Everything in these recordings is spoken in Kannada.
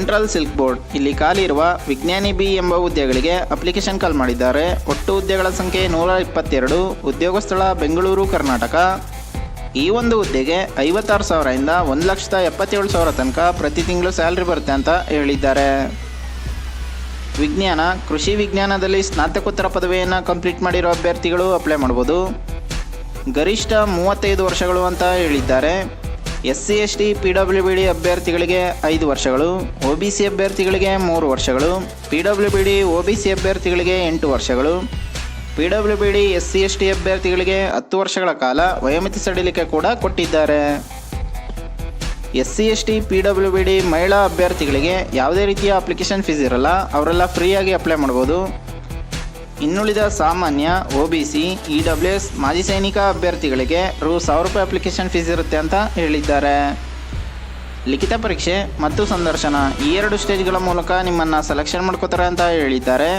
ಸೆಂಟ್ರಲ್ ಸಿಲ್ಕ್ ಬೋರ್ಡ್ ಇಲ್ಲಿ ಖಾಲಿ ಇರುವ ವಿಜ್ಞಾನಿ ಬಿ ಎಂಬ ಹುದ್ದೆಗಳಿಗೆ ಅಪ್ಲಿಕೇಶನ್ ಕಾಲ್ ಮಾಡಿದ್ದಾರೆ. ಒಟ್ಟು ಹುದ್ದೆಗಳ ಸಂಖ್ಯೆ 122. ಉದ್ಯೋಗ ಸ್ಥಳ ಬೆಂಗಳೂರು, ಕರ್ನಾಟಕ. ಈ ಒಂದು ಹುದ್ದೆಗೆ 56,000 ಇಂದ 1,77,000 ತನಕ ಪ್ರತಿ ತಿಂಗಳು ಸ್ಯಾಲ್ರಿ ಬರುತ್ತೆ ಅಂತ ಹೇಳಿದ್ದಾರೆ. ವಿಜ್ಞಾನ, ಕೃಷಿ ವಿಜ್ಞಾನದಲ್ಲಿ ಸ್ನಾತಕೋತ್ತರ ಪದವಿಯನ್ನು ಕಂಪ್ಲೀಟ್ ಮಾಡಿರೋ ಅಭ್ಯರ್ಥಿಗಳು ಅಪ್ಲೈ ಮಾಡ್ಬೋದು. ಗರಿಷ್ಠ 35 ವರ್ಷಗಳು ಅಂತ ಹೇಳಿದ್ದಾರೆ. SC ST PWBD ಅಭ್ಯರ್ಥಿಗಳಿಗೆ 5 ವರ್ಷಗಳು, OBC ಅಭ್ಯರ್ಥಿಗಳಿಗೆ 3 ವರ್ಷಗಳು, PWBD OBC ಅಭ್ಯರ್ಥಿಗಳಿಗೆ 8 ವರ್ಷಗಳು, PWBD SC ST ಅಭ್ಯರ್ಥಿಗಳಿಗೆ 10 ವರ್ಷಗಳ ಕಾಲ ವಯೋಮಿತಿ ಸಡಿಲಿಕೆ ಕೂಡ ಕೊಟ್ಟಿದ್ದಾರೆ. SC ST PWBD ಮಹಿಳಾ ಅಭ್ಯರ್ಥಿಗಳಿಗೆ ಯಾವುದೇ ರೀತಿಯ ಅಪ್ಲಿಕೇಶನ್ ಫೀಸ್ ಇರಲ್ಲ, ಅವರೆಲ್ಲ ಫ್ರೀಯಾಗಿ ಅಪ್ಲೈ ಮಾಡ್ಬೋದು. ಇನ್ನುಳಿದ ಸಾಮಾನ್ಯ, OBC, EWS, ಮಾಜಿ ಸೈನಿಕ ಅಭ್ಯರ್ಥಿಗಳಿಗೆ ₹1,000 ಅಪ್ಲಿಕೇಶನ್ ಫೀಸ್ ಇರುತ್ತೆ ಅಂತ ಹೇಳಿದ್ದಾರೆ. ಲಿಖಿತ ಪರೀಕ್ಷೆ ಮತ್ತು ಸಂದರ್ಶನ ಈ 2 ಸ್ಟೇಜ್ಗಳ ಮೂಲಕ ನಿಮ್ಮನ್ನು ಸೆಲೆಕ್ಷನ್ ಮಾಡ್ಕೋತಾರೆ ಅಂತ ಹೇಳಿದ್ದಾರೆ.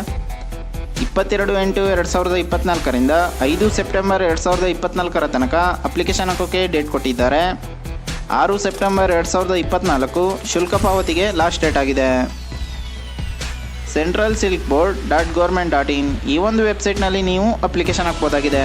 22/8/2024 5 ಸೆಪ್ಟೆಂಬರ್ 2024 ತನಕ ಅಪ್ಲಿಕೇಶನ್ ಹಾಕೋಕ್ಕೆ ಡೇಟ್ ಕೊಟ್ಟಿದ್ದಾರೆ. 6 ಸೆಪ್ಟೆಂಬರ್ 2024 ಶುಲ್ಕ ಪಾವತಿಗೆ ಲಾಸ್ಟ್ ಡೇಟ್ ಆಗಿದೆ. centralsilkboard.government.in ಈ ಒಂದು ವೆಬ್ಸೈಟ್ನಲ್ಲಿ ನೀವು ಅಪ್ಲಿಕೇಶನ್ ಹಾಕ್ಬೋದಾಗಿದೆ.